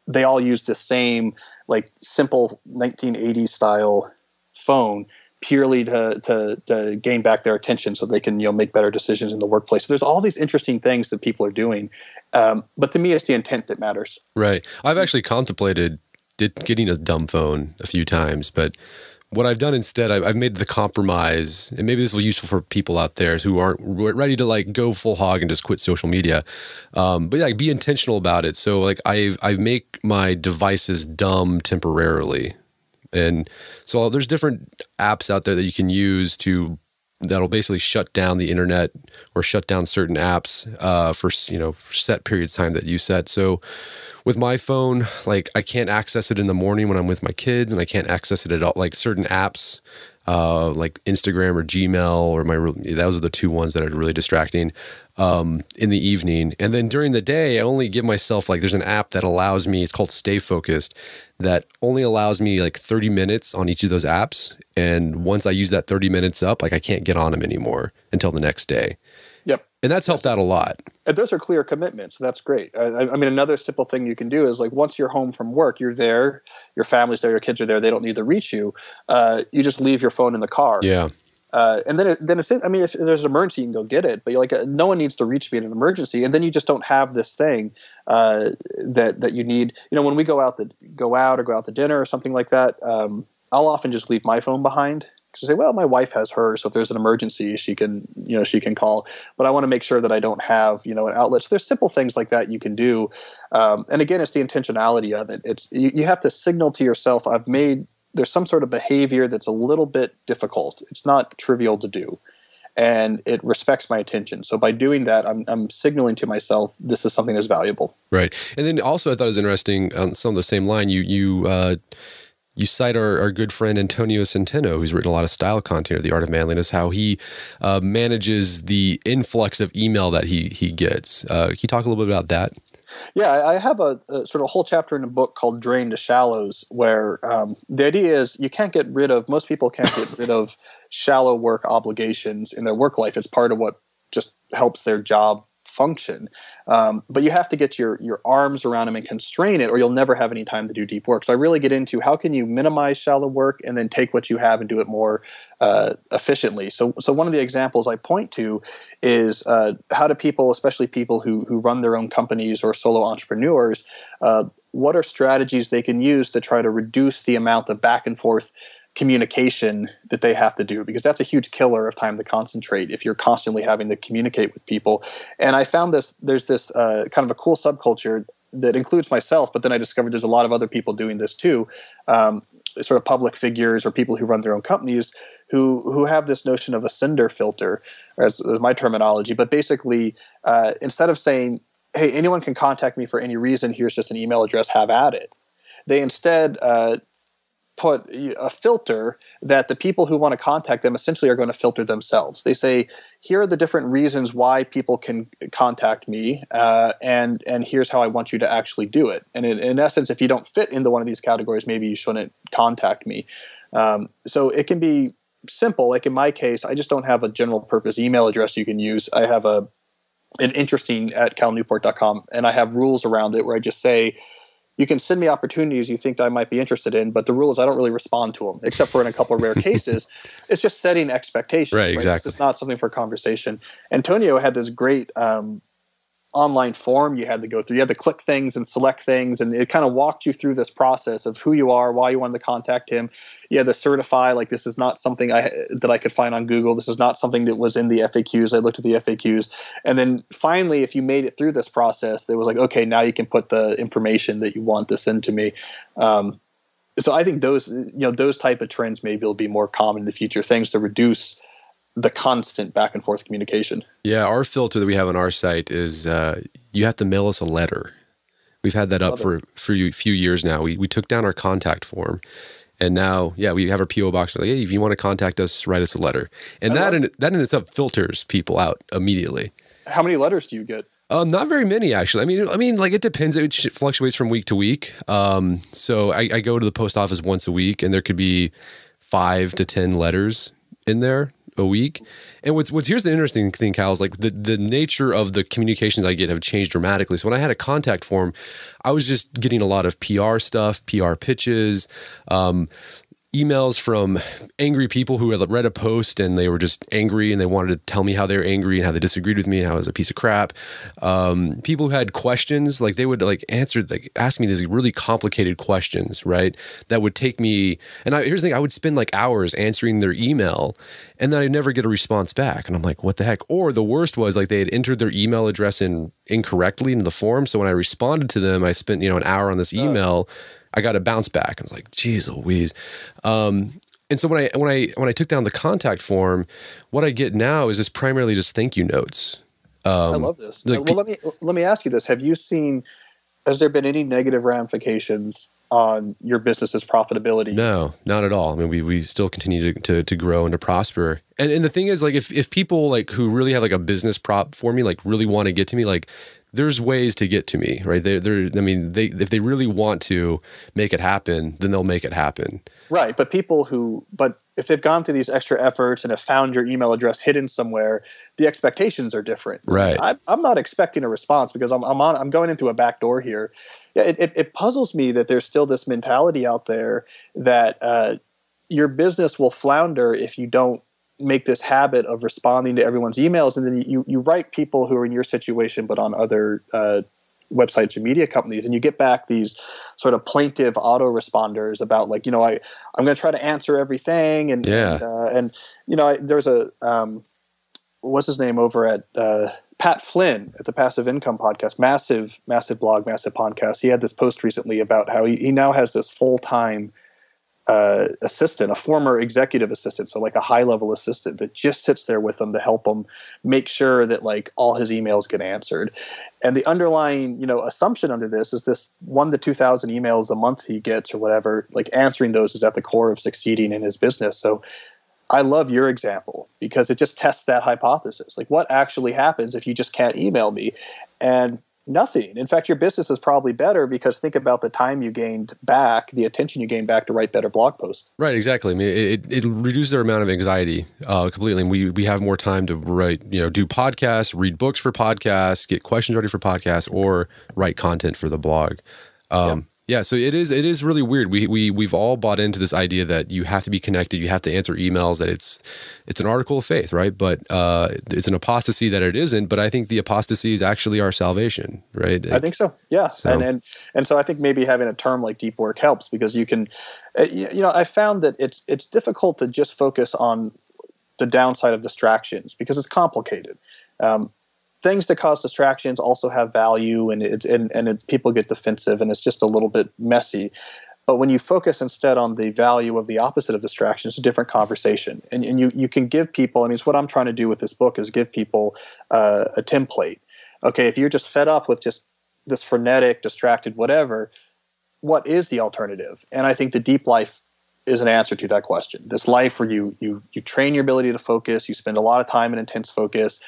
they all use the same like simple 1980s style phone purely to gain back their attention so they can make better decisions in the workplace. So there's all these interesting things that people are doing. But to me, it's the intent that matters. Right. I've actually contemplated getting a dumb phone a few times, but what I've done instead, I've made the compromise, and maybe this will be useful for people out there who aren't ready to like go full hog and just quit social media. But yeah, be intentional about it. So like I've make my devices dumb temporarily. And so there's different apps out there that you can use that'll basically shut down the internet or shut down certain apps for set periods of time that you set. So with my phone, like I can't access it in the morning when I'm with my kids, and I can't access it at all. Like certain apps, like Instagram or Gmail or those are the two ones that are really distracting in the evening. And then during the day, I only give myself there's an app that allows me, it's called Stay Focused, that only allows me like 30 minutes on each of those apps. And once I use that 30 minutes up, like I can't get on them anymore until the next day. Yep. And that's helped out a lot. And those are clear commitments. So that's great. I mean, another simple thing you can do is like once you're home from work, you're there, your family's there, your kids are there, they don't need to reach you. You just leave your phone in the car. Yeah. And then it's, I mean, if there's an emergency, you can go get it. But you're like, no one needs to reach me in an emergency. And then you just don't have this thing that you need. When we go out or go out to dinner or something like that, I'll often just leave my phone behind. Because I say, well, my wife has hers, so if there's an emergency, she can call. But I want to make sure that I don't have, an outlet. So there's simple things like that you can do. And again, it's the intentionality of it. It's you have to signal to yourself, there's some sort of behavior that's a little bit difficult. It's not trivial to do, and it respects my attention. So by doing that, I'm signaling to myself this is something that's valuable. Right. And then also I thought it was interesting on some of the same line, you cite our good friend Antonio Centeno, who's written a lot of style content of The Art of Manliness, how he manages the influx of email that he gets. Can you talk a little bit about that? Yeah, I have a sort of whole chapter in a book called Drain to Shallows, where the idea is most people can't get rid of shallow work obligations in their work life. It's part of what just helps their job function. But you have to get your arms around them and constrain it, or you'll never have any time to do deep work. So I really get into how can you minimize shallow work and then take what you have and do it more efficiently. So one of the examples I point to is how do people, especially people who run their own companies or solo entrepreneurs, what are strategies they can use to try to reduce the amount of back and forth communication that they have to do, because that's a huge killer of time to concentrate if you're constantly having to communicate with people. And I found there's this kind of a cool subculture that includes myself, but then I discovered there's a lot of other people doing this too, sort of public figures or people who run their own companies who have this notion of a sender filter, as my terminology. But basically, instead of saying, hey, anyone can contact me for any reason, here's just an email address, have at it, they instead put a filter that the people who want to contact them essentially are going to filter themselves. They say, here are the different reasons why people can contact me, and here's how I want you to actually do it. And in essence, if you don't fit into one of these categories, maybe you shouldn't contact me. So it can be simple. Like in my case, I just don't have a general purpose email address you can use. I have an interesting at calnewport.com, and I have rules around it where I just say, you can send me opportunities you think I might be interested in, but the rule is I don't really respond to them, except for in a couple of rare cases. It's just setting expectations. Right, exactly. It's not something for conversation. Antonio had this great online form you had to go through. You had to click things and select things, and it kind of walked you through this process of who you are, why you wanted to contact him. You had to certify, like, this is not something that I could find on Google. This is not something that was in the FAQs. I looked at the FAQs. And then finally, if you made it through this process, it was like, okay, now you can put the information that you want to send to me. So I think those type of trends maybe will be more common in the future, things to reduce the constant back and forth communication. Yeah, our filter that we have on our site is you have to mail us a letter. We've had that up for a few years now. We took down our contact form, and now, we have our P.O. box. We're like, hey, if you want to contact us, write us a letter. And that in itself filters people out immediately. How many letters do you get? Not very many, actually. I mean, like, it depends. It fluctuates from week to week. So I go to the post office once a week, and there could be 5 to 10 letters in there. a week. And here's the interesting thing, Cal, is like the nature of the communications I get have changed dramatically. So when I had a contact form, I was just getting a lot of PR stuff, PR pitches, emails from angry people who had read a post and they were just angry and they wanted to tell me how they were angry and how they disagreed with me and how I was a piece of crap. People who had questions, like they would ask me these really complicated questions, right? That would take me, and here's the thing, I would spend like hours answering their email and then I'd never get a response back. And I'm like, what the heck? Or the worst was like they had entered their email address incorrectly into the form. So when I responded to them, I spent, an hour on this email. I got a bounce back. I was like, geez Louise. And so when I took down the contact form, what I get now is just primarily just thank you notes. I love this. Well, let me ask you this. Has there been any negative ramifications on your business's profitability? No, not at all. I mean, we still continue to grow and to prosper. And the thing is, like, if people like who really have like a business prop for me, like really want to get to me, like there's ways to get to me, right? If they really want to make it happen, then they'll make it happen. Right. But if they've gone through these extra efforts and have found your email address hidden somewhere, the expectations are different. Right. I'm not expecting a response because I'm going into a back door here. Yeah, it puzzles me that there's still this mentality out there that your business will flounder if you don't make this habit of responding to everyone's emails. And then you write people who are in your situation but on other websites or media companies, and you get back these sort of plaintive autoresponders about like, I'm going to try to answer everything. And there's what's his name over at Pat Flynn at the Passive Income Podcast, massive blog, massive podcast. He had this post recently about how he now has this full-time assistant, a former executive assistant, so like a high-level assistant that just sits there with him to help him make sure that like all his emails get answered. And the underlying, assumption under this is this 1,000 to 2,000 emails a month he gets or whatever, like answering those is at the core of succeeding in his business. So I love your example because it just tests that hypothesis. Like what actually happens if you just can't email me? And nothing. In fact, your business is probably better because think about the time you gained back, the attention you gained back to write better blog posts. Right, exactly. I mean, it reduces our amount of anxiety completely. And we have more time to write, do podcasts, read books for podcasts, get questions ready for podcasts, or write content for the blog. Yeah, so it is really weird. We've all bought into this idea that you have to be connected, you have to answer emails, that it's an article of faith, right? But it's an apostasy that it isn't. But I think the apostasy is actually our salvation, right? I think so. Yeah, so. And so I think maybe having a term like deep work helps because you can, I found that it's difficult to just focus on the downside of distractions because it's complicated. Things that cause distractions also have value, and people get defensive, and it's just a little bit messy. But when you focus instead on the value of the opposite of distraction, it's a different conversation. And you can give people, and it's what I'm trying to do with this book, is give people a template. Okay, if you're just fed up with just this frenetic, distracted, whatever, what is the alternative? And I think the deep life is an answer to that question. This life where you train your ability to focus, you spend a lot of time in intense focus,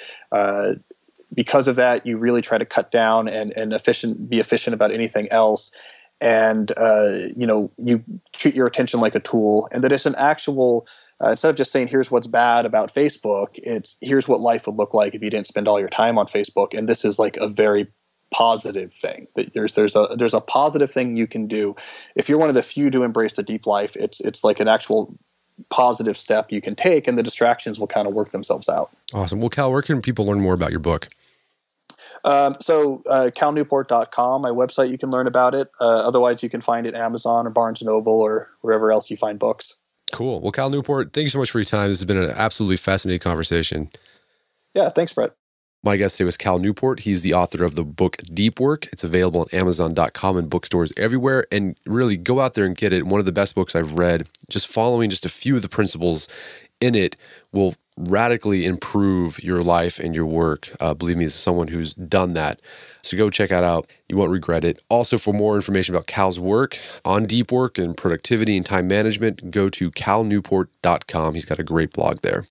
because of that, you really try to cut down and be efficient about anything else. And, you treat your attention like a tool, and that it's an actual, instead of just saying, here's what's bad about Facebook, it's here's what life would look like if you didn't spend all your time on Facebook. And this is like a very positive thing that there's a positive thing you can do. If you're one of the few to embrace the deep life, it's like an actual positive step you can take, and the distractions will kind of work themselves out. Awesome. Well, Cal, where can people learn more about your book? CalNewport.com, my website, you can learn about it. Otherwise, you can find it Amazon or Barnes & Noble or wherever else you find books. Cool. Well, Cal Newport, thank you so much for your time. This has been an absolutely fascinating conversation. Yeah, thanks, Brett. My guest today was Cal Newport. He's the author of the book Deep Work. It's available on Amazon.com and bookstores everywhere. And really go out there and get it. One of the best books I've read. Just following just a few of the principles in it will radically improve your life and your work. Believe me, as someone who's done that. So go check that out. You won't regret it. Also, for more information about Cal's work on deep work and productivity and time management, go to calnewport.com. He's got a great blog there.